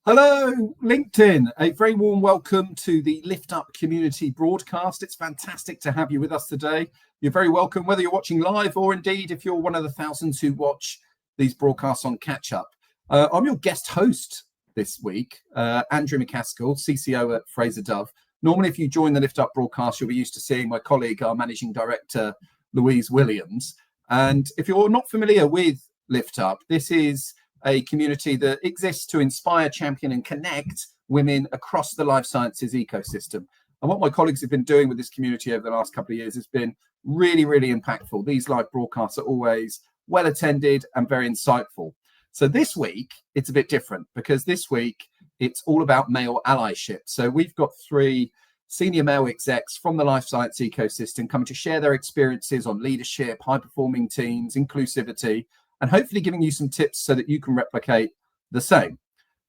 Hello, LinkedIn. A very warm welcome to the Lift Up community broadcast. It's fantastic to have you with us today. You're very welcome, whether you're watching live or indeed if you're one of the thousands who watch these broadcasts on catch up. I'm your guest host this week, Andrew McCaskill, CCO at Fraser Dove. Normally, if you join the Lift Up broadcast, you'll be used to seeing my colleague, our managing director, Louise Williams. And if you're not familiar with Lift Up, this is a community that exists to inspire, champion and connect women across the life sciences ecosystem. And what my colleagues have been doing with this community over the last couple of years has been really, really impactful. These live broadcasts are always well attended and very insightful. So this week, it's a bit different because this week, it's all about male allyship. So we've got 3 senior male execs from the life science ecosystem coming to share their experiences on leadership, high-performing teams, inclusivity, and hopefully giving you some tips so that you can replicate the same.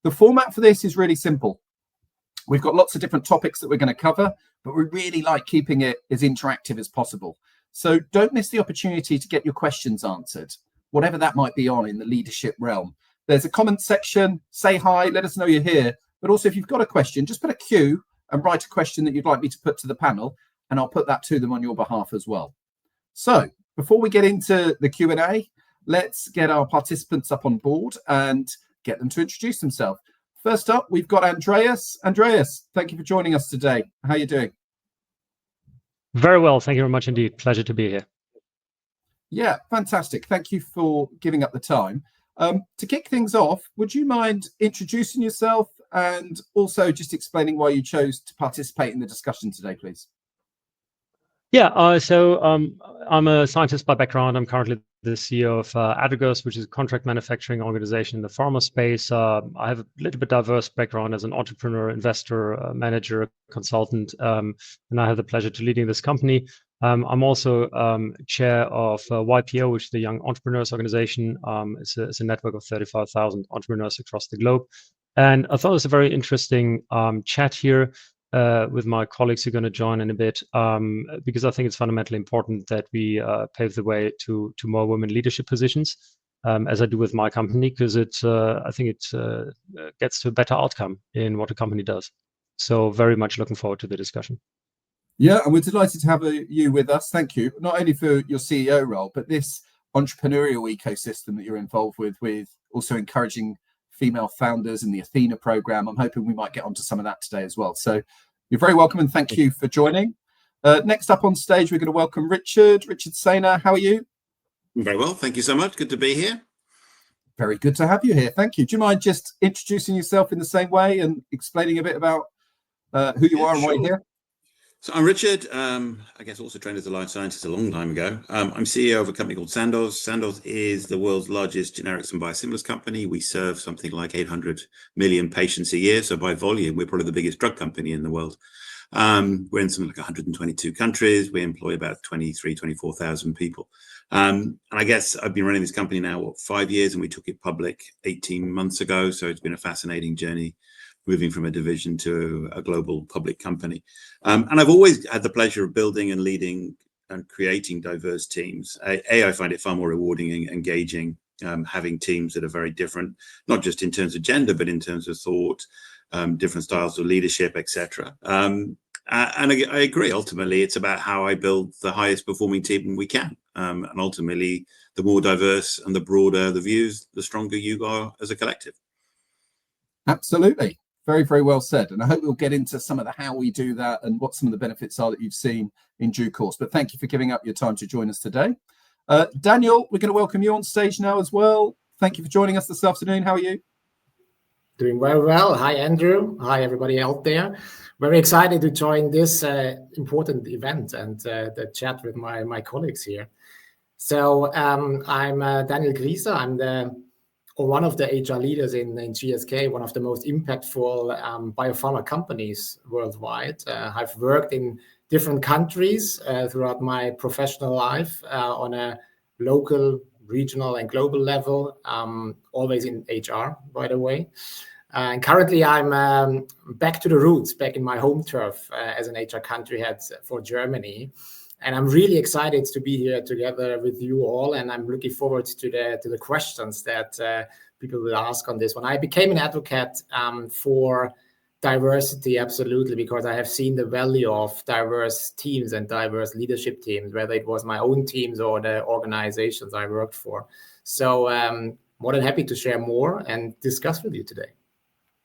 The format for this is really simple. We've got lots of different topics that we're going to cover, but we really like keeping it as interactive as possible. So don't miss the opportunity to get your questions answered, whatever that might be on in the leadership realm. There's a comment section, say hi, let us know you're here. But also if you've got a question, just put a Q and write a question that you'd like me to put to the panel, and I'll put that to them on your behalf as well. So before we get into the Q&A, let's get our participants up on board and get them to introduce themselves. First up, we've got Andreas. Andreas, thank you for joining us today. How are you doing? Very well. Thank you very much indeed. Pleasure to be here. Yeah, fantastic. Thank you for giving up the time. To kick things off, would you mind introducing yourself and also just explaining why you chose to participate in the discussion today, please? Yeah, so I'm a scientist by background. I'm currently the CEO of Adragos, which is a contract manufacturing organization in the pharma space. I have a little bit diverse background as an entrepreneur, investor, manager, consultant, and I have the pleasure to leading this company. I'm also chair of YPO, which is the Young Entrepreneurs Organization. It's a network of 35,000 entrepreneurs across the globe. And I thought it was a very interesting chat here with my colleagues who are going to join in a bit, because I think it's fundamentally important that we pave the way to more women leadership positions, as I do with my company, because I think it gets to a better outcome in what a company does. So very much looking forward to the discussion. Yeah, and we're delighted to have you with us. Thank you, not only for your CEO role, but this entrepreneurial ecosystem that you're involved with also encouraging female founders in the Athena program. I'm hoping we might get onto some of that today as well. So you're very welcome and thank you for joining. Next up on stage, we're going to welcome Richard Saynor. How are you? Very well. Thank you so much. Good to be here. Very good to have you here. Thank you. Do you mind just introducing yourself in the same way and explaining a bit about who you are and why you're here? So I'm Richard, I guess also trained as a life scientist a long time ago. I'm CEO of a company called Sandoz. Sandoz is the world's largest generics and biosimilars company. We serve something like 800 million patients a year. So by volume, we're probably the biggest drug company in the world. We're in something like 122 countries. We employ about 24,000 people. And I guess I've been running this company now, 5 years, and we took it public 18 months ago. So it's been a fascinating journey, moving from a division to a global public company. And I've always had the pleasure of building and leading and creating diverse teams. I find it far more rewarding and engaging, having teams that are very different, not just in terms of gender, but in terms of thought, different styles of leadership, etc. And I agree, ultimately, it's about how I build the highest performing team we can. And ultimately, the more diverse and the broader the views, the stronger you are as a collective. Absolutely. Very, very well said. And I hope we'll get into some of the how we do that and what some of the benefits are that you've seen in due course. But thank you for giving up your time to join us today. Daniel, we're going to welcome you on stage now as well. Thank you for joining us this afternoon. How are you? Doing very well. Hi, Andrew. Hi, everybody out there. Very excited to join this important event and the chat with my colleagues here. So I'm Daniel Griesser. I'm one of the HR leaders in GSK, one of the most impactful biopharma companies worldwide. I've worked in different countries throughout my professional life on a local, regional, and global level, always in HR, by the way. And currently, I'm back to the roots, back in my home turf as an HR country head for Germany. And I'm really excited to be here together with you all. And I'm looking forward to the questions that people will ask on this one. I became an advocate for diversity, absolutely, because I have seen the value of diverse teams and diverse leadership teams, whether it was my own teams or the organizations I worked for. So more than happy to share more and discuss with you today.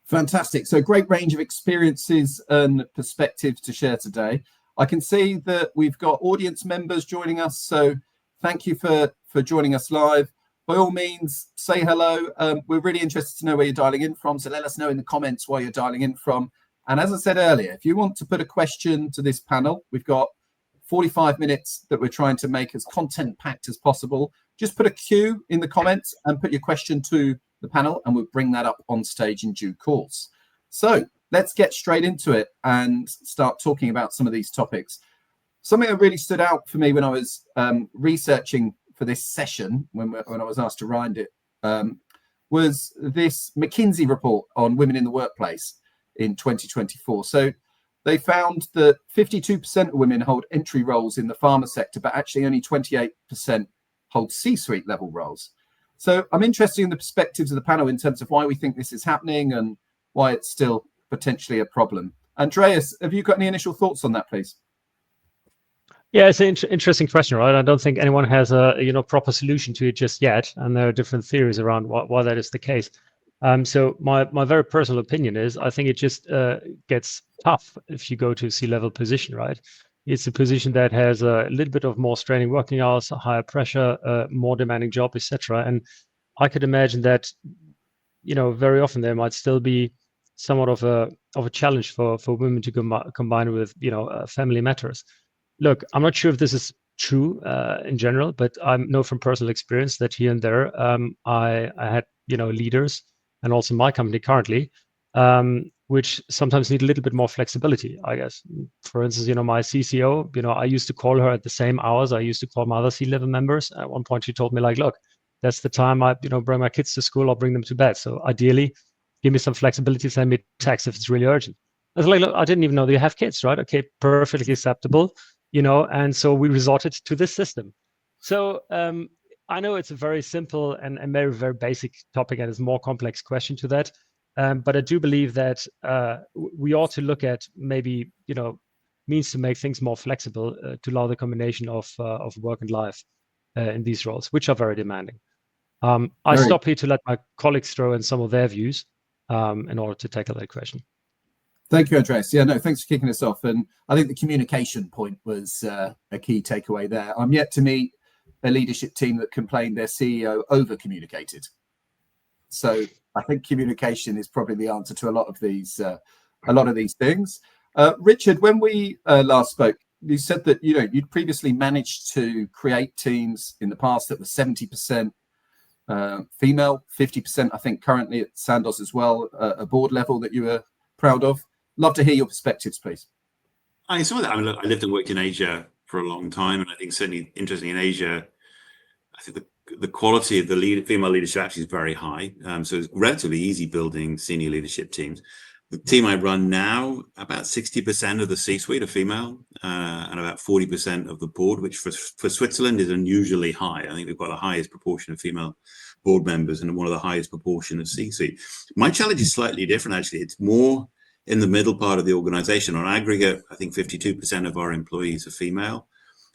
Fantastic. So great range of experiences and perspectives to share today. I can see that we've got audience members joining us. So thank you for joining us live. By all means, say hello. We're really interested to know where you're dialing in from. So let us know in the comments where you're dialing in from. And as I said earlier, if you want to put a question to this panel, we've got 45 minutes that we're trying to make as content-packed as possible. Just put a Q in the comments and put your question to the panel, and we'll bring that up on stage in due course. So let's get straight into it and start talking about some of these topics. Something that really stood out for me when I was researching for this session, when I was asked to write it, was this McKinsey report on women in the workplace in 2024. So they found that 52% of women hold entry roles in the pharma sector, but actually only 28% hold C-suite level roles. So I'm interested in the perspectives of the panel in terms of why we think this is happening and why it's still potentially a problem. Andreas, have you got any initial thoughts on that, please? Yeah, it's an interesting question, right? I don't think anyone has a proper solution to it just yet, and there are different theories around why that is the case. So my very personal opinion is I think it just gets tough if you go to a C-level position, right? It's a position that has a little bit of more straining working hours, higher pressure, more demanding job, etc. And I could imagine that, very often there might still be somewhat of a challenge for women to combine with, family matters. Look, I'm not sure if this is true in general, but I know from personal experience that here and there, I had, leaders, and also my company currently, which sometimes need a little bit more flexibility, I guess. For instance, my CCO, I used to call her at the same hours I used to call my other C-level members. At one point, she told me, like, look, that's the time I, bring my kids to school or bring them to bed. So ideally, give me some flexibility, send me a text if it's really urgent. I was like, look, I didn't even know that you have kids, right? Okay, perfectly acceptable, and so we resorted to this system. So I know it's a very simple and very, very basic topic, and it's a more complex question to that. But I do believe that we ought to look at maybe, means to make things more flexible to allow the combination of work and life in these roles, which are very demanding. I stop here to let my colleagues throw in some of their views in order to tackle that question. Thank you, Andreas. Yeah, no, thanks for kicking us off. And I think the communication point was a key takeaway there. I'm yet to meet a leadership team that complained their CEO over-communicated. So I think communication is probably the answer to a lot of these things. Richard, when we last spoke, you said that you'd previously managed to create teams in the past that were 70% female, 50%, I think, currently at Sandoz as well, a board level that you were proud of. Love to hear your perspectives, please. I saw that. I mean, look, I lived and worked in Asia for a long time, and I think certainly interesting in Asia, I think the quality of the female leadership actually is very high. So it's relatively easy building senior leadership teams. The team I run now, about 60% of the C-suite are female, and about 40% of the board, which for Switzerland is unusually high. I think we've got the highest proportion of female board members and one of the highest proportion of C-suite. My challenge is slightly different, actually. It's more in the middle part of the organization. On aggregate, I think 52% of our employees are female.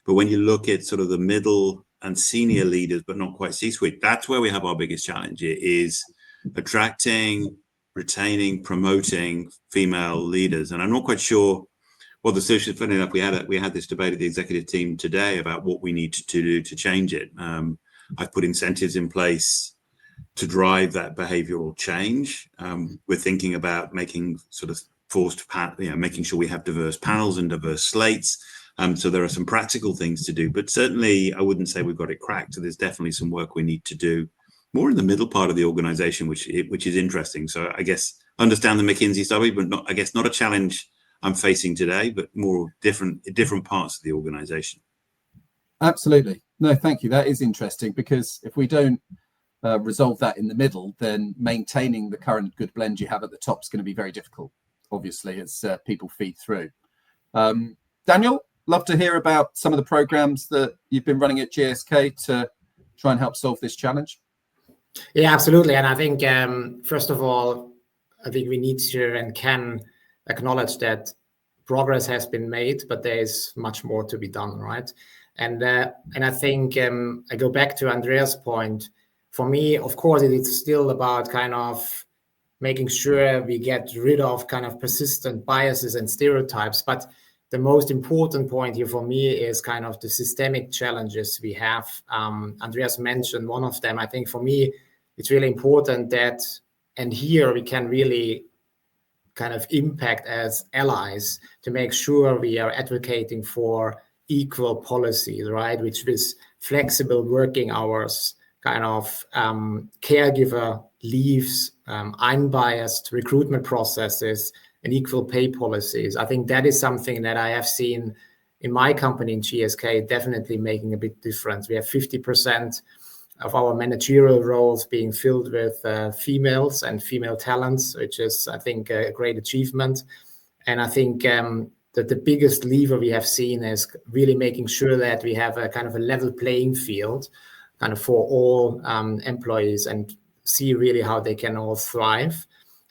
But when you look at sort of the middle and senior leaders, but not quite C-suite, that's where we have our biggest challenge. It is attracting, retaining, promoting female leaders. And I'm not quite sure what the solution is. Funny enough, we had this debate at the executive team today about what we need to do to change it. I've put incentives in place to drive that behavioral change. We're thinking about making sort of making sure we have diverse panels and diverse slates. So there are some practical things to do, but certainly I wouldn't say we've got it cracked. So there's definitely some work we need to do more in the middle part of the organization, which is interesting. So I guess understand the McKinsey study, but not a challenge I'm facing today, but more different parts of the organization. Absolutely. No, thank you. That is interesting, because if we don't resolve that in the middle, then maintaining the current good blend you have at the top is going to be very difficult, obviously, as people feed through. Daniel, love to hear about some of the programs that you've been running at GSK to try and help solve this challenge. Yeah, absolutely. And I think, first of all, I think we need to and can acknowledge that progress has been made, but there is much more to be done, right? And I think I go back to Andreas' point. For me, of course, it's still about kind of making sure we get rid of kind of persistent biases and stereotypes. But the most important point here for me is kind of the systemic challenges we have. Andreas mentioned one of them. I think for me, it's really important that, and here we can really kind of impact as allies to make sure we are advocating for equal policies, right? Which is flexible working hours, kind of caregiver leaves, unbiased recruitment processes, and equal pay policies. I think that is something that I have seen in my company in GSK definitely making a big difference. We have 50% of our managerial roles being filled with females and female talents, which is, I think, a great achievement. And I think that the biggest lever we have seen is really making sure that we have a kind of a level playing field kind of for all employees and see really how they can all thrive,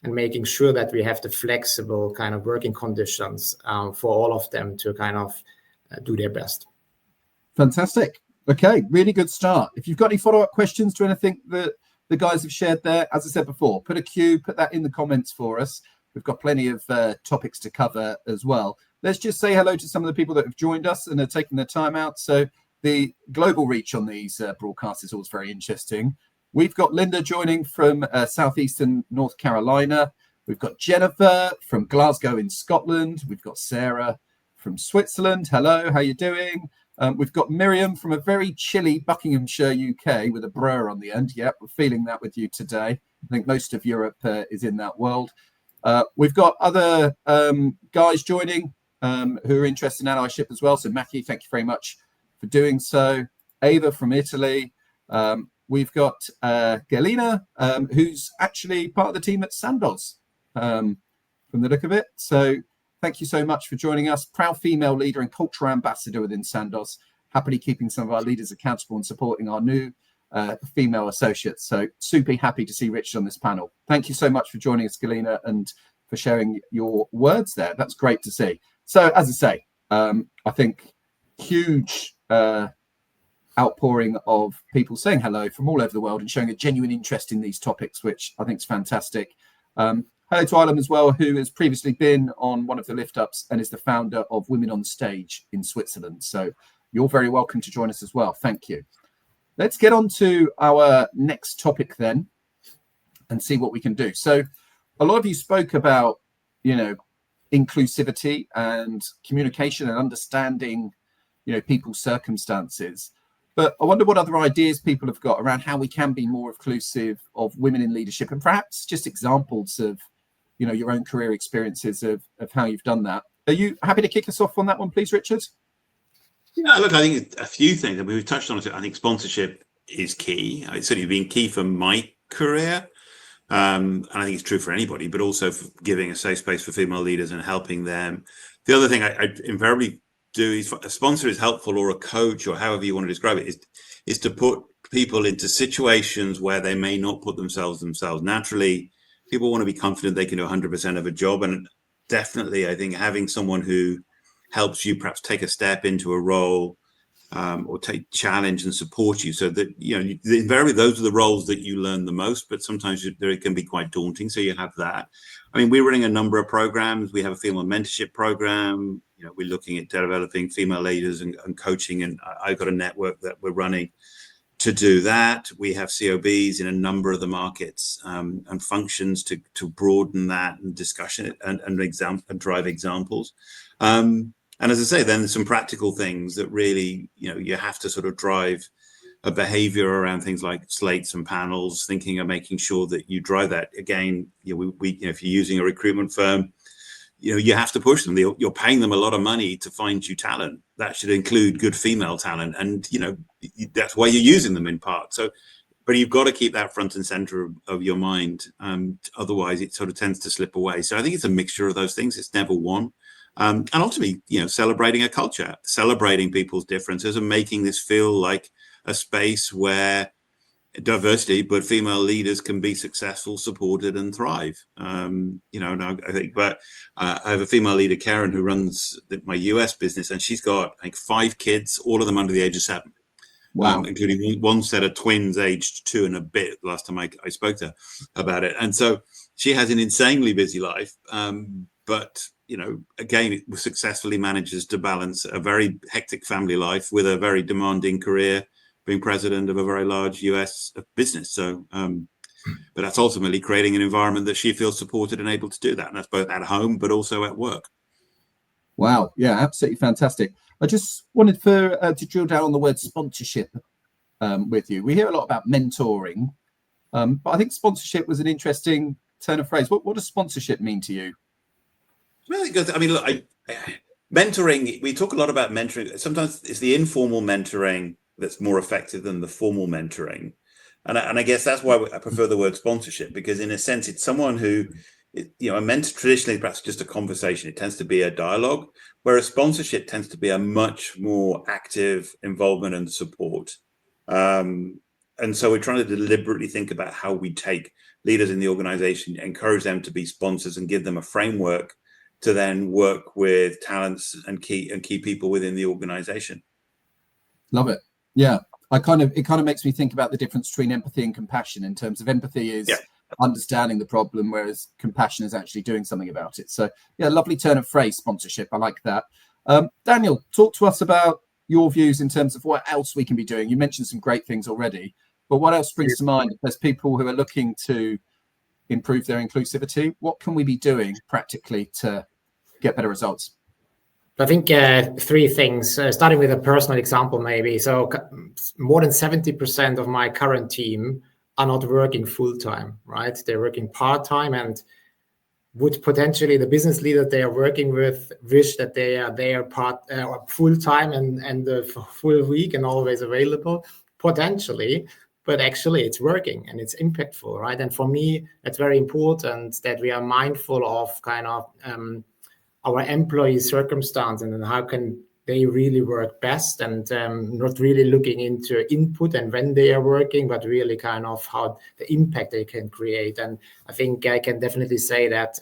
and making sure that we have the flexible kind of working conditions for all of them to kind of do their best. Fantastic. Okay, really good start. If you've got any follow-up questions to anything that the guys have shared there, as I said before, put that in the comments for us. We've got plenty of topics to cover as well. Let's just say hello to some of the people that have joined us and are taking their time out. So the global reach on these broadcasts is always very interesting. We've got Linda joining from southeastern North Carolina. We've got Jennifer from Glasgow in Scotland. We've got Sarah from Switzerland. Hello, how you doing? We've got Miriam from a very chilly Buckinghamshire, UK, with a brr on the end. Yep, we're feeling that with you today. I think most of Europe is in that world. We've got other guys joining who are interested in allyship as well. So, Mackie, thank you very much for doing so. Ava from Italy. We've got Galina, who's actually part of the team at Sandoz, from the look of it. So, thank you so much for joining us. Proud female leader and cultural ambassador within Sandoz, happily keeping some of our leaders accountable and supporting our new female associates. So super happy to see Richard on this panel. Thank you so much for joining us, Galina, and for sharing your words there. That's great to see. So as I say, I think huge outpouring of people saying hello from all over the world and showing a genuine interest in these topics, which I think is fantastic. Hello to Ilam as well, who has previously been on one of the lift ups and is the founder of Women on Stage in Switzerland. So you're very welcome to join us as well. Thank you. Let's get on to our next topic then and see what we can do. So a lot of you spoke about, inclusivity and communication and understanding, people's circumstances. But I wonder what other ideas people have got around how we can be more inclusive of women in leadership, and perhaps just examples of your own career experiences of how you've done that. Are you happy to kick us off on that one, please, Richard? Yeah, look, I think a few things, and we've touched on it. I think sponsorship is key. It's certainly been key for my career. And I think it's true for anybody, but also for giving a safe space for female leaders and helping them. The other thing I invariably do is, a sponsor is helpful, or a coach, or however you want to describe it, is to put people into situations where they may not put themselves. Naturally, people want to be confident they can do 100% of a job. And definitely, I think having someone who helps you perhaps take a step into a role or take challenge and support you, so that, invariably those are the roles that you learn the most, but sometimes it can be quite daunting. So you have that. I mean, we're running a number of programs. We have a female mentorship program. We're looking at developing female leaders and coaching. And I've got a network that we're running to do that. We have COBs in a number of the markets and functions to broaden that and discussion and drive examples. And as I say, then there's some practical things that really, you have to sort of drive a behavior around things like slates and panels, thinking of making sure that you drive that. Again, if you're using a recruitment firm, you have to push them. You're paying them a lot of money to find you talent. That should include good female talent. And, that's why you're using them in part. So, but you've got to keep that front and center of your mind. Otherwise, it sort of tends to slip away. So I think it's a mixture of those things. It's never one. And ultimately, celebrating a culture, celebrating people's differences and making this feel like a space where diversity, but female leaders can be successful, supported, and thrive. And I think, but I have a female leader, Karen, who runs my US business, and she's got, I think, 5 kids, all of them under the age of 7. Wow. Including one set of twins aged 2 and a bit last time I spoke to her about it. And so she has an insanely busy life, but again, it successfully manages to balance a very hectic family life with a very demanding career, being president of a very large US business. So, but that's ultimately creating an environment that she feels supported and able to do that. And that's both at home, but also at work. Wow. Yeah, absolutely fantastic. I just wanted to drill down on the word sponsorship with you. We hear a lot about mentoring, but I think sponsorship was an interesting turn of phrase. What does sponsorship mean to you? Well, I mean, look, mentoring, we talk a lot about mentoring. Sometimes it's the informal mentoring that's more effective than the formal mentoring. And I guess that's why I prefer the word sponsorship, because in a sense, it's someone who, a mentor traditionally perhaps just a conversation. It tends to be a dialogue, whereas sponsorship tends to be a much more active involvement and support. And so we're trying to deliberately think about how we take leaders in the organization, encourage them to be sponsors, and give them a framework to then work with talents and key people within the organization. Love it. Yeah. It kind of makes me think about the difference between empathy and compassion, in terms of empathy is understanding the problem, whereas compassion is actually doing something about it. So yeah, lovely turn of phrase, sponsorship. I like that. Daniel, talk to us about your views in terms of what else we can be doing. You mentioned some great things already, but what else springs to mind if there's people who are looking to improve their inclusivity? What can we be doing practically to get better results? I think 3 things, starting with a personal example, maybe. So more than 70% of my current team are not working full-time, right? They're working part-time, and would potentially the business leader they are working with wish that they are there full-time and the full week and always available, potentially. But actually it's working and it's impactful, right? And for me, it's very important that we are mindful of kind of our employee circumstance and then how can they really work best, and not really looking into input and when they are working, but really kind of how the impact they can create. And I think I can definitely say that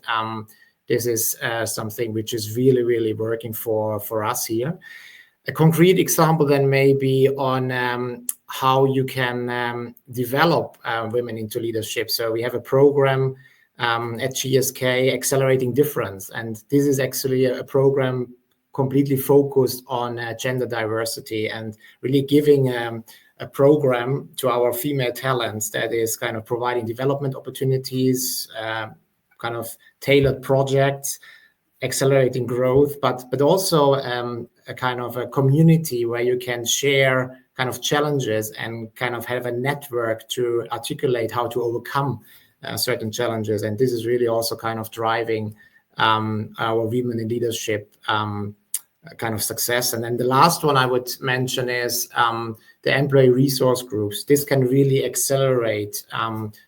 this is something which is really, really working for us here. A concrete example then maybe on how you can develop women into leadership. So we have a program at GSK, Accelerating Difference. And this is actually a program completely focused on gender diversity, and really giving a program to our female talents that is kind of providing development opportunities, kind of tailored projects, accelerating growth, but also a kind of a community where you can share kind of challenges and kind of have a network to articulate how to overcome certain challenges. And this is really also kind of driving our women in leadership kind of success. And then the last one I would mention is the employee resource groups. This can really accelerate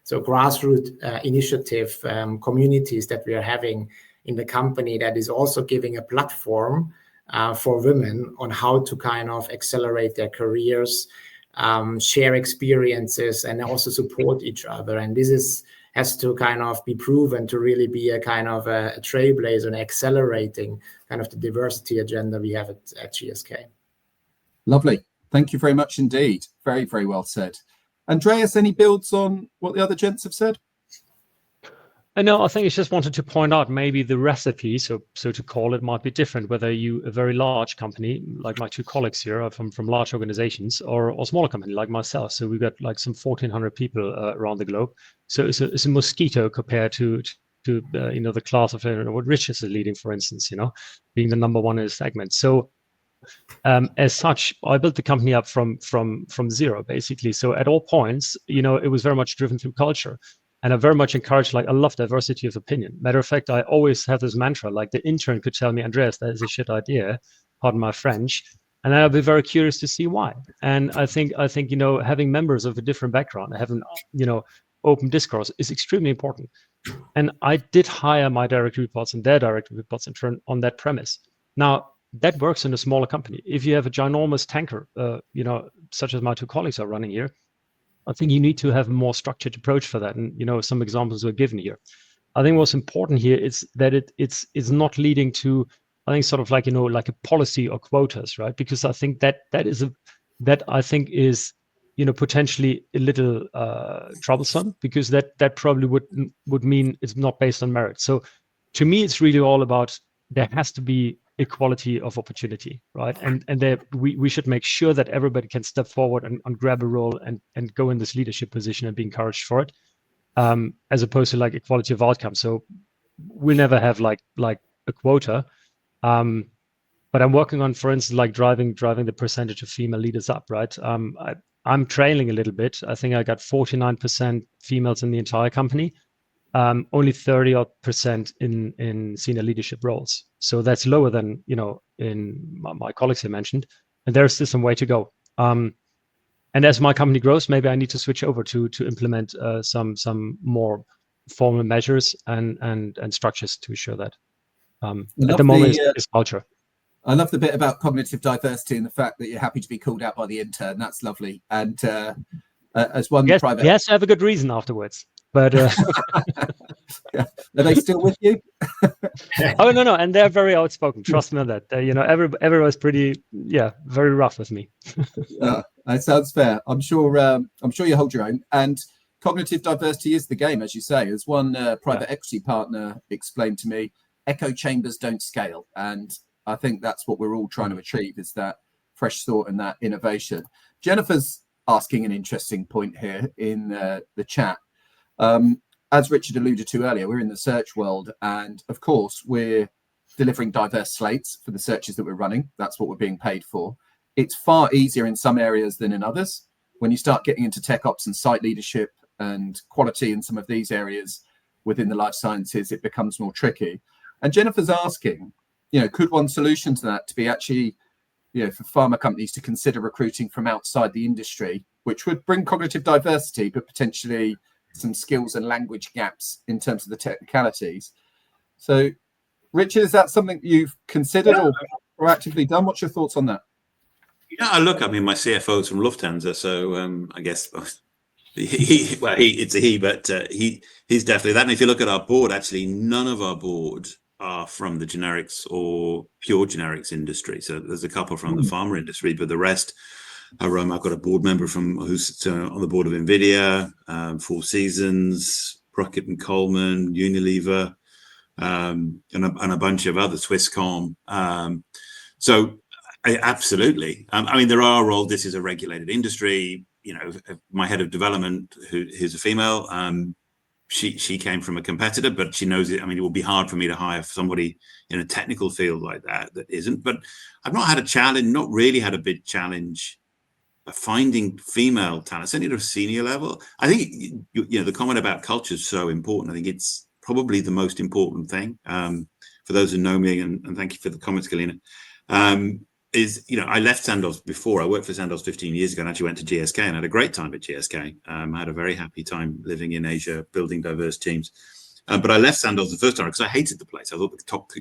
so grassroots initiative communities that we are having in the company, that is also giving a platform for women on how to kind of accelerate their careers, share experiences, and also support each other. And this has to kind of be proven to really be a kind of a trailblazer and accelerating kind of the diversity agenda we have at GSK. Lovely. Thank you very much indeed. Very, very well said. Andreas, any builds on what the other gents have said? No, I think I just wanted to point out maybe the recipe, so to call it, might be different, whether you a very large company, like my 2 colleagues here are from large organizations, or smaller company like myself. So we've got like some 1,400 people around the globe. So it's a mosquito compared to the class of what Richard is leading, for instance, being the number 1 in his segment. So as such, I built the company up from zero, basically. So at all points, it was very much driven through culture. And I very much encourage, I love diversity of opinion. Matter of fact, I always have this mantra, like the intern could tell me, Andreas, that is a shit idea, pardon my French. And I'll be very curious to see why. And I think having members of a different background, having, open discourse is extremely important. And I did hire my direct reports and their direct reports in turn on that premise. Now, that works in a smaller company. If you have a ginormous tanker, such as my 2 colleagues are running here, I think you need to have a more structured approach for that. And, some examples were given here. I think what's important here is that it's not leading to, I think, sort of like, like a policy or quotas, right? Because I think that is potentially a little troublesome, because that probably would mean it's not based on merit. So to me, it's really all about, there has to be equality of opportunity, right? And we should make sure that everybody can step forward and grab a role and go in this leadership position and be encouraged for it, as opposed to like equality of outcome. So we'll never have like a quota. But I'm working on, for instance, like driving the percentage of female leaders up, right? I'm trailing a little bit. I think I got 49% females in the entire company. Only 30% in senior leadership roles. So that's lower than, in my colleagues here mentioned, and there's still some way to go. And as my company grows, maybe I need to switch over to implement some more formal measures and structures to ensure that. At the moment, it's culture. I love the bit about cognitive diversity and the fact that you're happy to be called out by the intern. That's lovely. And as one private... Yes, have a good reason afterwards. But yeah. Are they still with you? Oh, no, and they're very outspoken. Trust me on that. Everyone's pretty, very rough with me. That sounds fair. I'm sure you hold your own. And cognitive diversity is the game, as you say. As one private equity partner explained to me, echo chambers don't scale, and I think that's what we're all trying to achieve, is that fresh thought and that innovation. Jennifer's asking an interesting point here in the chat. As Richard alluded to earlier, we're in the search world, and of course we're delivering diverse slates for the searches that we're running. That's what we're being paid for. It's far easier in some areas than in others. When you start getting into tech ops and site leadership and quality in some of these areas within the life sciences, it becomes more tricky. And Jennifer's asking, could one solution to that to be actually, for pharma companies to consider recruiting from outside the industry, which would bring cognitive diversity, but potentially some skills and language gaps in terms of the technicalities. So, Richard, is that something you've considered or proactively done? What's your thoughts on that? Yeah, look, I mean, my CFO's from Lufthansa, so I guess he's a he, but he's definitely that. And if you look at our board, actually, none of our board are from the generics or pure generics industry. So there's a couple from the pharma industry, but the rest are. I've got a board member who's on the board of NVIDIA, Four Seasons, Procter & Coleman, Unilever, and a bunch of other, Swisscom. So absolutely. I mean, there are roles. This is a regulated industry. My head of development, who's a female, she came from a competitor, but she knows it. I mean, it will be hard for me to hire somebody in a technical field like that isn't. But I've not really had a big challenge of finding female talent, certainly at a senior level. I think the comment about culture is so important. I think it's probably the most important thing. For those who know me, and thank you for the comments, Galina. I left Sandoz before. I worked for Sandoz 15 years ago and actually went to GSK and had a great time at GSK. I had a very happy time living in Asia, building diverse teams. But I left Sandoz the first time because I hated the place. I thought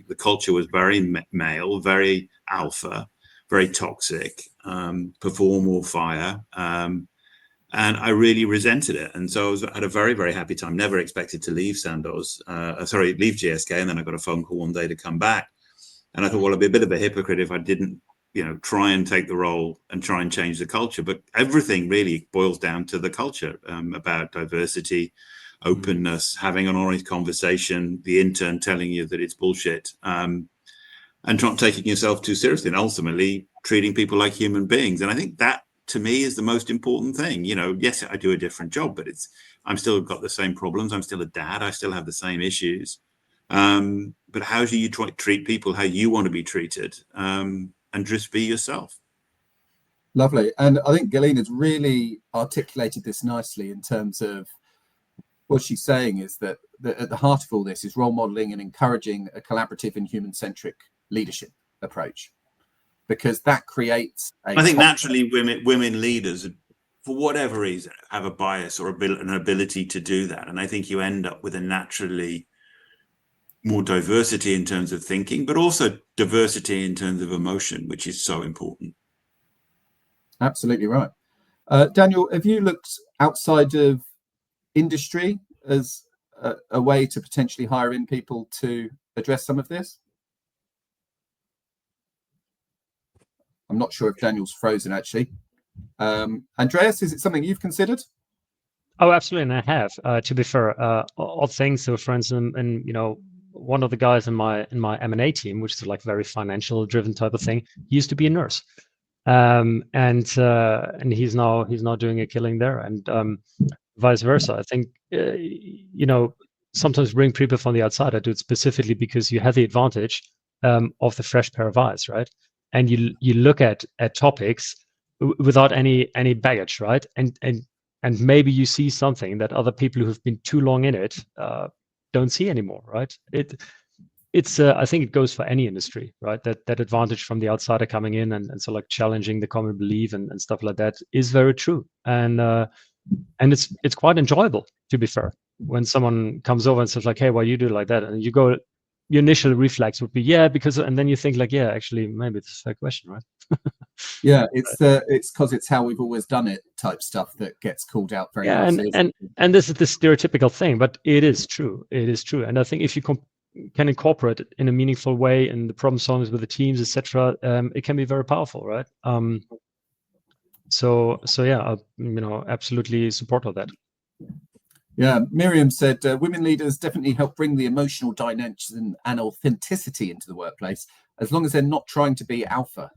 the culture was very male, very alpha, very toxic, perform or fire. And I really resented it. And so I had a very, very happy time. Never expected to leave leave GSK. And then I got a phone call one day to come back. And I thought, well, I'd be a bit of a hypocrite if I didn't, try and take the role and try and change the culture. But everything really boils down to the culture, about diversity, openness, having an honest conversation, the intern telling you that it's bullshit, and not taking yourself too seriously, and ultimately treating people like human beings. And I think that, to me, is the most important thing. Yes, I do a different job, but I'm still got the same problems. I'm still a dad. I still have the same issues. But how do you treat people how you want to be treated, and just be yourself? Lovely. And I think Galina's really articulated this nicely in terms of what she's saying is that at the heart of all this is role modeling and encouraging a collaborative and human-centric leadership approach, because that creates I think naturally women leaders, for whatever reason, have a bias or an ability to do that. And I think you end up with a naturally more diversity in terms of thinking, but also diversity in terms of emotion, which is so important. Absolutely right. Daniel, have you looked outside of industry as a way to potentially hire in people to address some of this? I'm not sure if Daniel's frozen, actually. Andreas, is it something you've considered? Oh, absolutely, and I have. To be fair, odd things. So, for instance, and one of the guys in my M&A team, which is like very financial driven type of thing, he used to be a nurse, and he's now doing a killing there, and vice versa. I think sometimes bring people from the outside. I do it specifically because you have the advantage of the fresh pair of eyes, right? And you look at topics without any baggage, right? And maybe you see something that other people who've been too long in it don't see anymore, right? It's I think it goes for any industry, right? That advantage from the outsider coming in and so like challenging the common belief and stuff like that is very true. And it's quite enjoyable, to be fair, when someone comes over and says like, hey, why you do it like that? And you go, your initial reflex would be, yeah, because, and then you think like, yeah, actually, maybe it's a fair question, right? Yeah, it's because it's how we've always done it type stuff that gets called out very nicely. And this is the stereotypical thing, but it is true. It is true. And I think if you can incorporate it in a meaningful way in the problem solving with the teams, etc., it can be very powerful, right? So yeah, absolutely support all that. Yeah, Miriam said women leaders definitely help bring the emotional dynamics and authenticity into the workplace, as long as they're not trying to be alpha.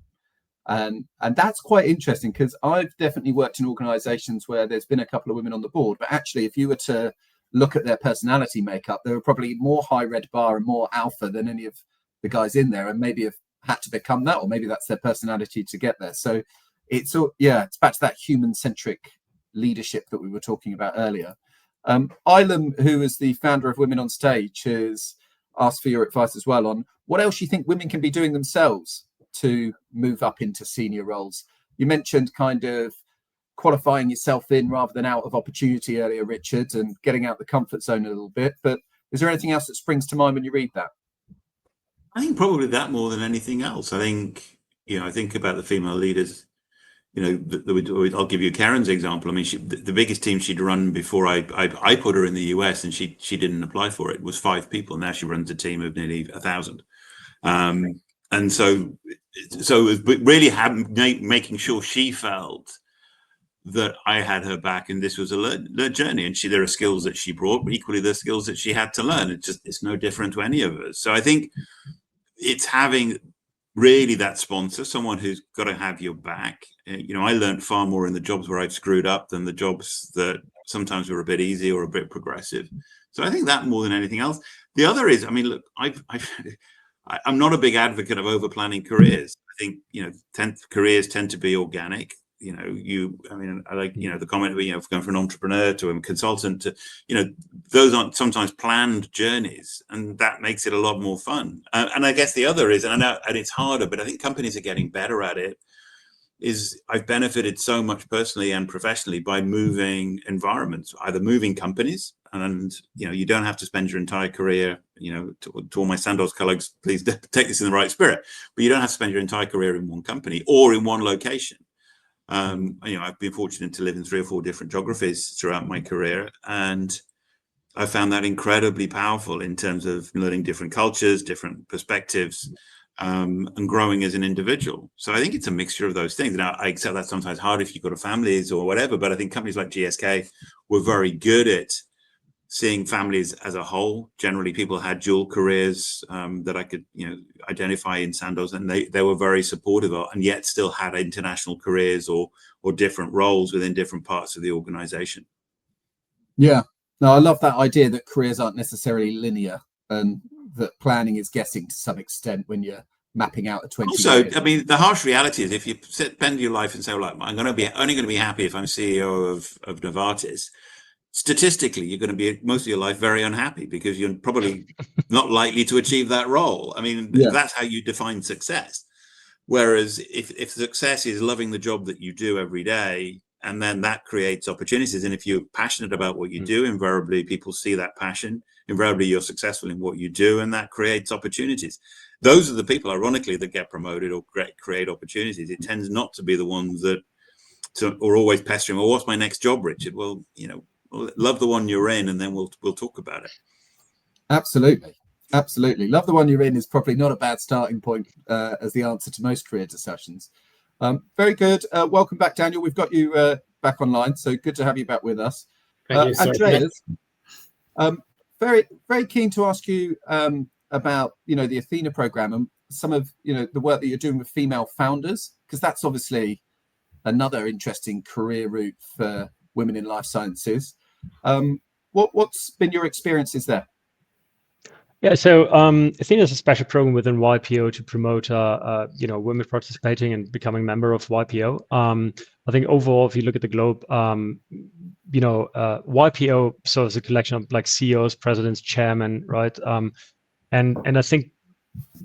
And that's quite interesting, because I've definitely worked in organizations where there's been a couple of women on the board, but actually if you were to look at their personality makeup, they were probably more high red bar and more alpha than any of the guys in there, and maybe have had to become that, or maybe that's their personality to get there. So it's back to that human-centric leadership that we were talking about earlier. Ilam, who is the founder of Women on Stage, has asked for your advice as well on what else you think women can be doing themselves to move up into senior roles. You mentioned kind of qualifying yourself in rather than out of opportunity earlier, Richard, and getting out the comfort zone a little bit. But is there anything else that springs to mind when you read that? I think probably that more than anything else. I think, I think about the female leaders, I'll give you Karen's example. I mean, the biggest team she'd run before I put her in the US, and she didn't apply for it, was 5 people. Now she runs a team of nearly 1,000. And so it was really making sure she felt that I had her back, and this was a journey. And there are skills that she brought, but equally the skills that she had to learn. It's no different to any of us. So I think it's having really that sponsor, someone who's got to have your back. I learned far more in the jobs where I've screwed up than the jobs that sometimes were a bit easy or a bit progressive. So I think that more than anything else. The other is, I mean, look, I'm not a big advocate of over planning careers. I think, careers tend to be organic. I like, the comment of going from an entrepreneur to a consultant to, those aren't sometimes planned journeys, and that makes it a lot more fun. And I guess the other is, and I know, and it's harder, but I think companies are getting better at it, is I've benefited so much personally and professionally by moving environments, either moving companies, and, you don't have to spend your entire career, to all my Sandoz colleagues, please take this in the right spirit, but you don't have to spend your entire career in one company or in one location. I've been fortunate to live in 3 or 4 different geographies throughout my career, and I found that incredibly powerful in terms of learning different cultures, different perspectives, and growing as an individual. So I think it's a mixture of those things. Now, I accept that's sometimes hard if you've got families or whatever, but I think companies like GSK were very good at seeing families as a whole. Generally, people had dual careers that I could, identify in Sandoz, and they were very supportive of, and yet still had international careers or different roles within different parts of the organization. Yeah, no, I love that idea that careers aren't necessarily linear, and that planning is guessing to some extent when you're mapping out a 20 Also, years. I mean, the harsh reality is if you spend your life and say, well, I'm only going to be happy if I'm CEO of Novartis, statistically, you're going to be most of your life very unhappy, because you're probably not likely to achieve that role. I mean, That's how you define success. Whereas if success is loving the job that you do every day, and then that creates opportunities. And if you're passionate about what you do, invariably people see that passion. Invariably you're successful in what you do, and that creates opportunities. Those are the people, ironically, that get promoted or create opportunities. It tends not to be the ones that or always pestering, well, what's my next job, Richard? Well, love the one you're in, and then we'll talk about it. Absolutely. Love the one you're in is probably not a bad starting point as the answer to most career discussions. Very good. Welcome back, Daniel. We've got you back online, so good to have you back with us. Thank you, sir. Andreas, very, very keen to ask you about, the Athena program and some of, the work that you're doing with female founders, because that's obviously another interesting career route for women in life sciences. What's been your experiences there? Yeah, so Athena is a special program within YPO to promote, women participating and becoming a member of YPO. I think overall, if you look at the globe, YPO serves a collection of like CEOs, presidents, chairmen, right? And I think,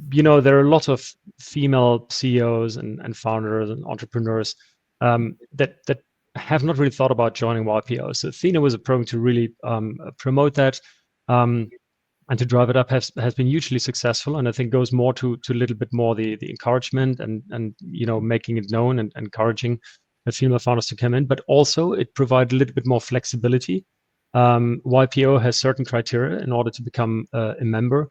there are a lot of female CEOs and founders and entrepreneurs that have not really thought about joining YPO. So Athena was a program to really promote that. And to drive it up has been hugely successful, and I think goes more to a little bit more the encouragement and making it known and encouraging the female founders to come in, but also it provides a little bit more flexibility. YPO has certain criteria in order to become a member,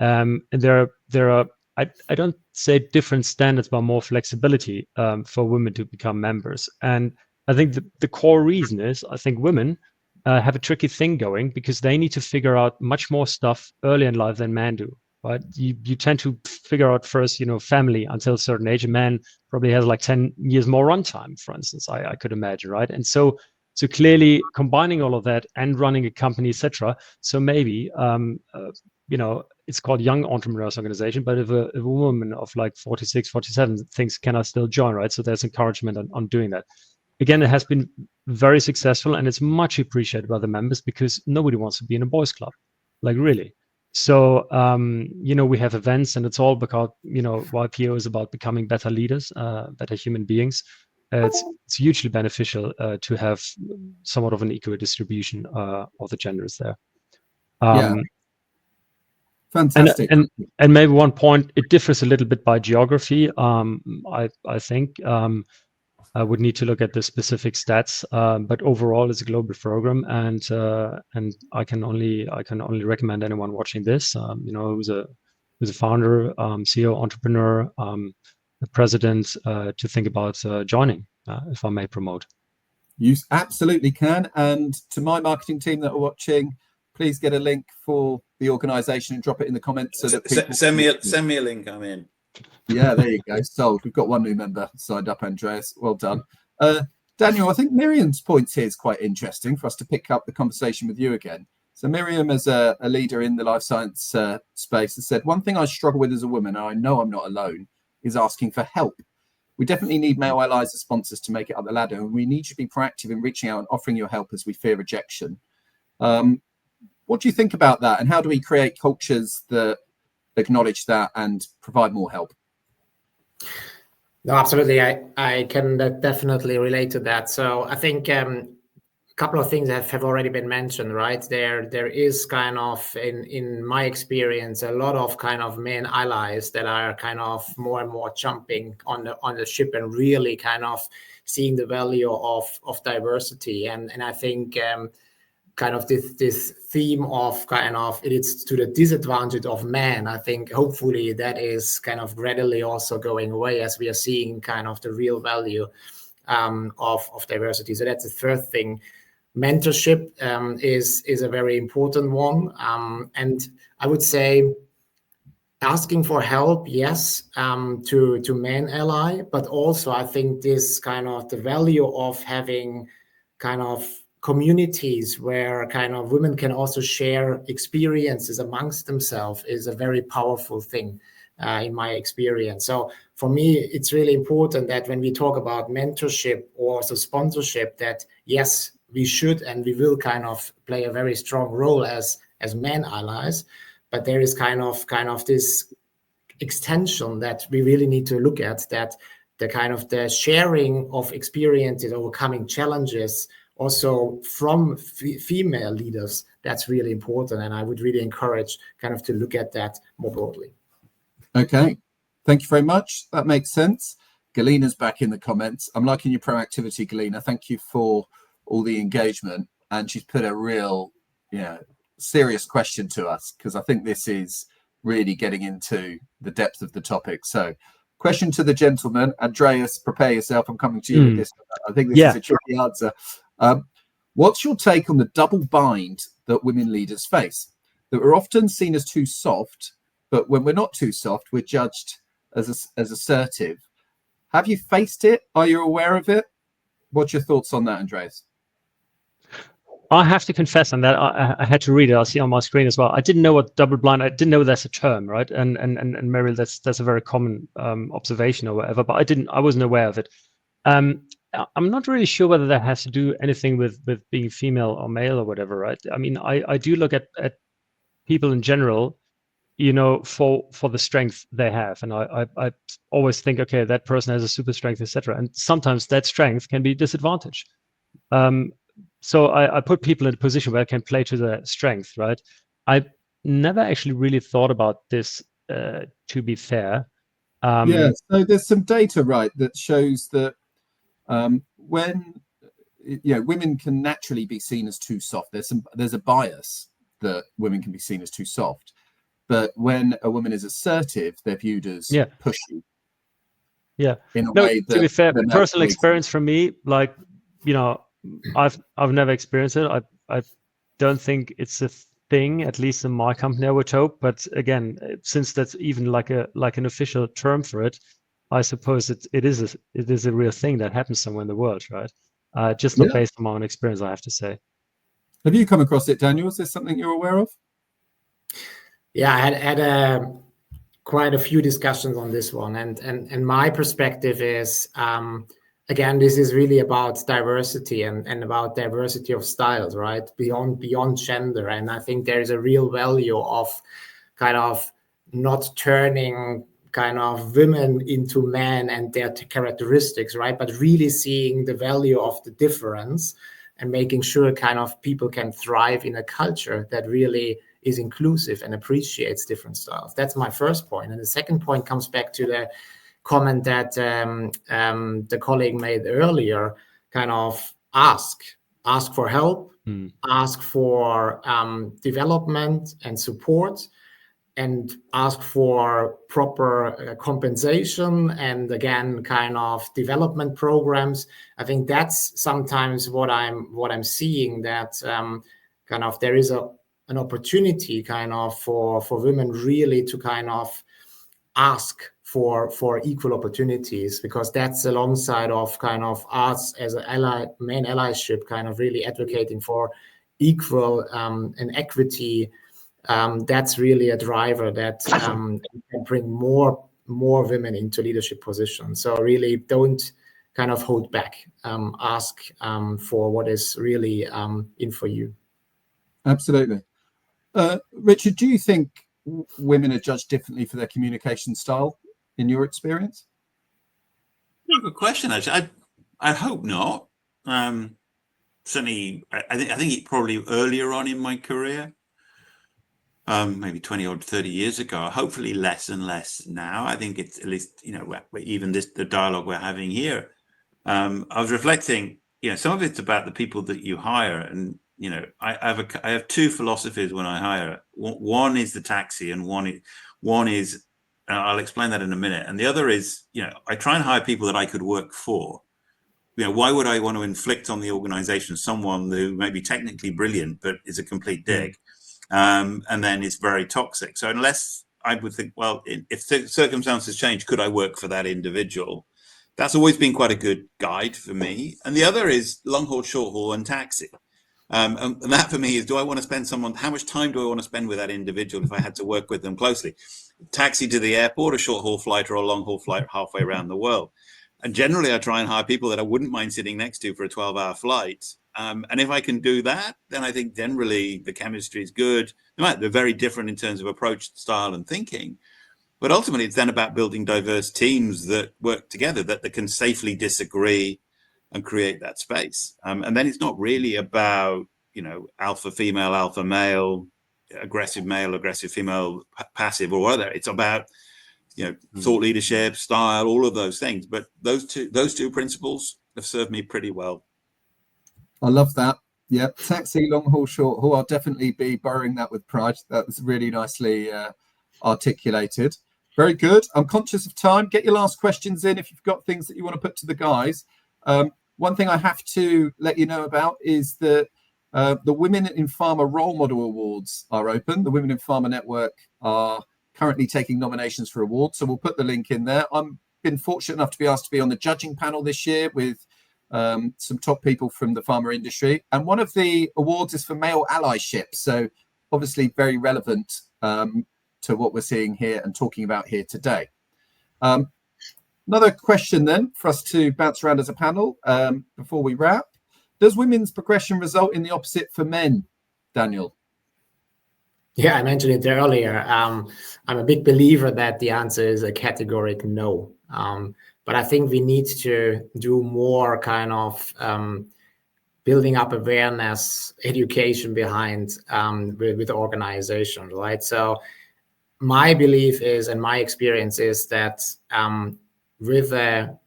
and there are I don't say different standards, but more flexibility for women to become members. And I think the core reason is I think women have a tricky thing going because they need to figure out much more stuff early in life than men do, right? You tend to figure out first, family until a certain age. A man probably has like 10 years more runtime, for instance, I could imagine, right? And so clearly combining all of that and running a company, etc. So maybe, it's called Young Entrepreneurs Organization, but if a woman of like 46, 47 thinks, can I still join, right? So there's encouragement on doing that. Again, it has been very successful and it's much appreciated by the members because nobody wants to be in a boys' club, like really. So, we have events and it's all because, YPO is about becoming better leaders, better human beings. It's hugely beneficial to have somewhat of an equal distribution of the genders there. Fantastic. And maybe one point, it differs a little bit by geography. I think. I would need to look at the specific stats, but overall, it's a global program, and I can only recommend anyone watching this, who's a founder, CEO, entrepreneur, the president, to think about joining, if I may promote. You absolutely can, and to my marketing team that are watching, please get a link for the organisation and drop it in the comments so that people send me a link. I'm in. Yeah, there you go. Sold. We've got one new member signed up, Andreas. Well done. Daniel, I think Miriam's points here is quite interesting for us to pick up the conversation with you again. So Miriam, as a leader in the life science space, has said, one thing I struggle with as a woman, and I know I'm not alone, is asking for help. We definitely need male allies as sponsors to make it up the ladder, and we need you to be proactive in reaching out and offering your help as we fear rejection. What do you think about that, and how do we create cultures that acknowledge that and provide more help? No, absolutely. I can definitely relate to that. So I think a couple of things have already been mentioned, right? There is kind of, in my experience, a lot of kind of men allies that are kind of more and more jumping on the ship and really kind of seeing the value of diversity. And I think kind of this theme of kind of it's to the disadvantage of men, I think hopefully that is kind of gradually also going away as we are seeing kind of the real value of diversity. So that's the third thing. Mentorship is a very important one. And I would say asking for help, yes, to men ally, but also I think this kind of the value of having kind of communities where kind of women can also share experiences amongst themselves is a very powerful thing in my experience. So for me, it's really important that when we talk about mentorship or also sponsorship, that yes, we should and we will kind of play a very strong role as men allies, but there is kind of this extension that we really need to look at, that the kind of the sharing of experiences, overcoming challenges, also from female leaders, that's really important. And I would really encourage kind of to look at that more broadly. Okay, thank you very much. That makes sense. Galina's back in the comments. I'm liking your proactivity, Galina. Thank you for all the engagement. And she's put a real, serious question to us, because I think this is really getting into the depth of the topic. So, question to the gentleman. Andreas, prepare yourself. I'm coming to you with this. I think this is a tricky answer. What's your take on the double bind that women leaders face? That we're often seen as too soft, but when we're not too soft, we're judged as assertive. Have you faced it? Are you aware of it? What's your thoughts on that, Andreas? I have to confess on that I had to read it. I'll see on my screen as well. I didn't know what double blind. I didn't know that's a term, right? And Meryl, that's a very common observation or whatever. But I wasn't aware of it. I'm not really sure whether that has to do anything with being female or male or whatever, right? I mean, I do look at people in general, for the strength they have, and I always think, okay, that person has a super strength, etc. And sometimes that strength can be disadvantaged. So I put people in a position where I can play to their strength, right? I never actually really thought about this, to be fair. So there's some data, right, that shows that when women can naturally be seen as too soft. There's a bias that women can be seen as too soft. But when a woman is assertive, they're viewed as pushy. Yeah. In a way that, to be fair, personal experience from me, like, I've never experienced it. I don't think it's a thing, at least in my company, I would hope. But again, since that's even like an official term for it, I suppose it is a real thing that happens somewhere in the world, right? Just not based on my own experience, I have to say. Have you come across it, Daniel? Is this something you're aware of? Yeah, I had quite a few discussions on this one, and my perspective is, again, this is really about diversity and about diversity of styles, right? Beyond gender, and I think there is a real value of kind of not turning kind of women into men and their characteristics, right? But really seeing the value of the difference and making sure kind of people can thrive in a culture that really is inclusive and appreciates different styles. That's my first point. And the second point comes back to the comment that the colleague made earlier, kind of ask for help, ask for development and support, and ask for proper compensation, and again, kind of development programs. I think that's sometimes what I'm seeing, that kind of there is an opportunity kind of for women really to kind of ask for equal opportunities, because that's alongside of kind of us as an main allyship, kind of really advocating for equal and equity. That's really a driver that can bring more women into leadership positions. So really don't kind of hold back. Ask for what is really in for you. Absolutely. Richard, do you think women are judged differently for their communication style in your experience? Good question, actually. I hope not. Certainly, I think it probably earlier on in my career, maybe 20 or 30 years ago, hopefully less and less now. I think it's at least, even the dialogue we're having here. I was reflecting, some of it's about the people that you hire. And, I have two philosophies when I hire. One is the taxi, and one is, I'll explain that in a minute. And the other is, I try and hire people that I could work for. Why would I want to inflict on the organization someone who may be technically brilliant, but is a complete dick, and then is very toxic? So unless I would think, well, if circumstances change, could I work for that individual? That's always been quite a good guide for me. And the other is long haul, short haul, and taxi. And that for me is, how much time do I want to spend with that individual if I had to work with them closely? Taxi to the airport, a short haul flight, or a long haul flight halfway around the world. And generally I try and hire people that I wouldn't mind sitting next to for a 12-hour flight. And if I can do that, then I think generally the chemistry is good. They're very different in terms of approach, style, and thinking. But ultimately it's then about building diverse teams that work together, that can safely disagree and create that space. And then it's not really about, alpha female, alpha male, aggressive female, passive or other. It's about thought leadership, style, all of those things. But those two principles have served me pretty well. I love that. Yeah, taxi, long haul, short haul. I'll definitely be borrowing that with pride. That was really nicely articulated. Very good. I'm conscious of time. Get your last questions in if you've got things that you want to put to the guys. One thing I have to let you know about is that the Women in Pharma Role Model Awards are open. The Women in Pharma Network are currently taking nominations for awards, so we'll put the link in there. I've been fortunate enough to be asked to be on the judging panel this year with some top people from the pharma industry, and one of the awards is for male allyship, so obviously very relevant to what we're seeing here and talking about here today. Another question then for us to bounce around as a panel before we wrap. Does women's progression result in the opposite for men, Daniel? Yeah, I mentioned it earlier. I'm a big believer that the answer is a categorical no. But I think we need to do more kind of building up awareness, education behind with organizations, right? So my belief is, and my experience is that with a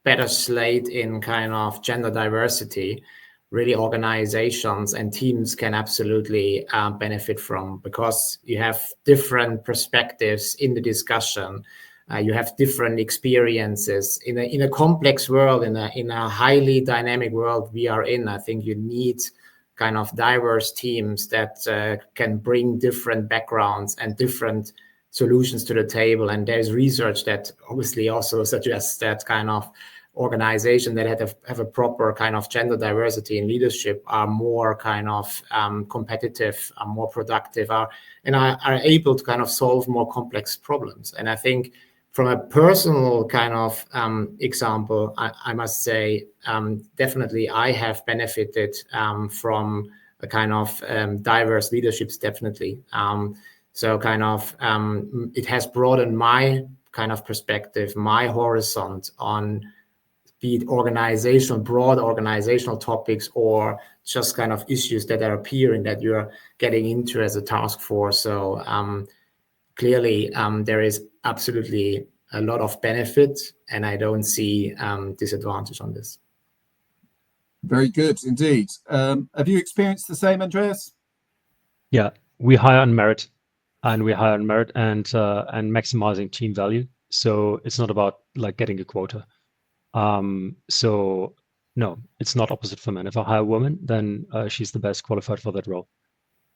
better slate in kind of gender diversity, really organizations and teams can absolutely benefit from, because you have different perspectives in the discussion. You have different experiences in a complex world, in a highly dynamic world we are in. I think you need kind of diverse teams that can bring different backgrounds and different solutions to the table. And there's research that obviously also suggests that kind of organizations that have a proper kind of gender diversity in leadership are more kind of competitive, are more productive, and are able to kind of solve more complex problems. And I think from a personal kind of example, I must say, definitely I have benefited from a kind of diverse leaderships, definitely. So kind of it has broadened my kind of perspective, my horizon on be it broad organizational topics, or just kind of issues that are appearing that you're getting into as a task force. So clearly there is absolutely a lot of benefit, and I don't see disadvantage on this. Very good indeed. Have you experienced the same, Andreas? Yeah, we hire on merit, and maximizing team value. So it's not about like getting a quota. So no, it's not opposite for men. If I hire a woman, then she's the best qualified for that role.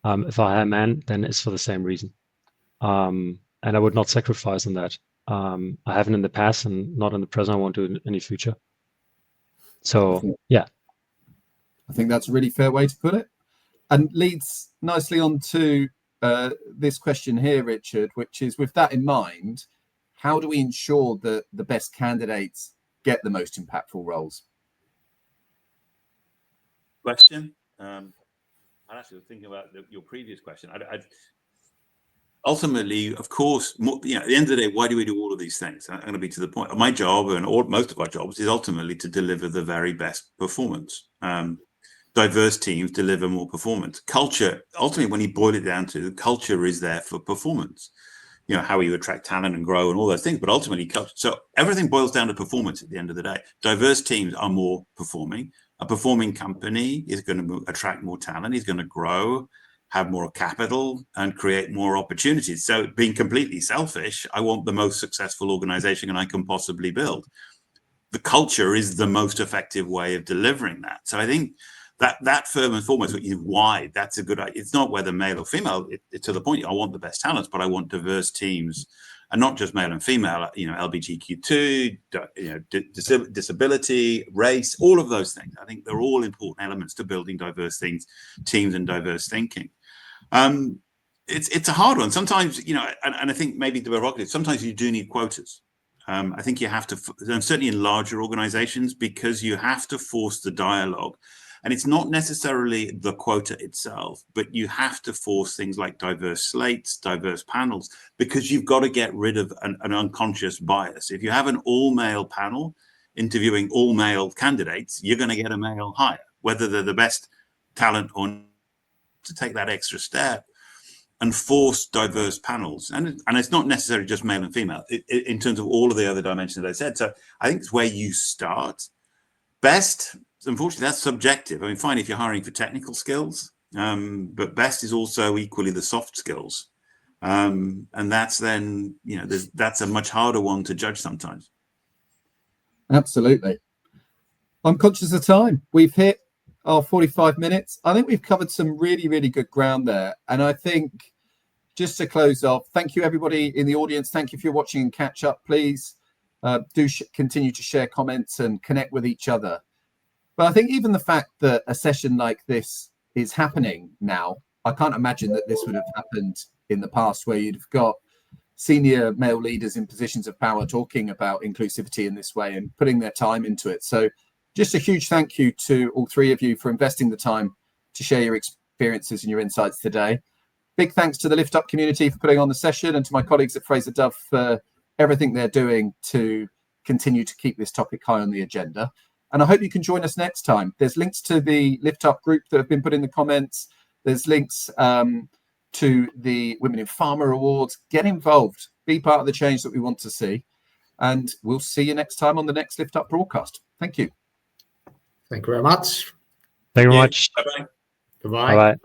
If I hire a man, then it's for the same reason. And I would not sacrifice on that. I haven't in the past, and not in the present. I won't do it in the future. So yeah. I think that's a really fair way to put it, and leads nicely on to this question here, Richard, which is, with that in mind, how do we ensure that the best candidates get the most impactful roles? Question. I actually was thinking about your previous question. Ultimately, of course, at the end of the day, why do we do all of these things? I'm going to be to the point. My job, and most of our jobs, is ultimately to deliver the very best performance. Diverse teams deliver more performance. Culture, ultimately, when you boil it down to, culture is there for performance. How you attract talent and grow and all those things, but ultimately culture. So everything boils down to performance at the end of the day. Diverse teams are more performing. A performing company is going to attract more talent, is going to grow, have more capital, and create more opportunities. So being completely selfish, I want the most successful organization I can possibly build. The culture is the most effective way of delivering that. So I think that firm and foremost, why that's a good idea. It's not whether male or female. It's to the point, I want the best talents, but I want diverse teams, and not just male and female. LGBTQ2, disability, race, all of those things. I think they're all important elements to building diverse teams and diverse thinking. It's a hard one sometimes, and I think maybe the provocative. Sometimes you do need quotas. I think you have to, and certainly in larger organizations, because you have to force the dialogue. And it's not necessarily the quota itself, but you have to force things like diverse slates, diverse panels, because you've got to get rid of an unconscious bias. If you have an all-male panel interviewing all-male candidates, you're going to get a male hire, whether they're the best talent or not. To take that extra step, and force diverse panels. And it's not necessarily just male and female in terms of all of the other dimensions that I said. So I think it's where you start. Best, unfortunately, that's subjective. I mean, fine if you're hiring for technical skills, but best is also equally the soft skills. And that's then, that's a much harder one to judge sometimes. Absolutely. I'm conscious of time. We've hit our 45 minutes. I think we've covered some really, really good ground there. And I think just to close off, thank you, everybody in the audience. Thank you for watching and catch up. Please continue to share comments and connect with each other. But I think even the fact that a session like this is happening now, I can't imagine that this would have happened in the past, where you'd have got senior male leaders in positions of power talking about inclusivity in this way and putting their time into it. So just a huge thank you to all three of you for investing the time to share your experiences and your insights today. Big thanks to the Lift Up community for putting on the session, and to my colleagues at Fraser Dove for everything they're doing to continue to keep this topic high on the agenda. And I hope you can join us next time. There's links to the Lift Up group that have been put in the comments. There's links to the Women in Pharma Awards. Get involved. Be part of the change that we want to see. And we'll see you next time on the next Lift Up broadcast. Thank you. Thank you very much. Thank you very much. Bye-bye. Goodbye. Bye-bye.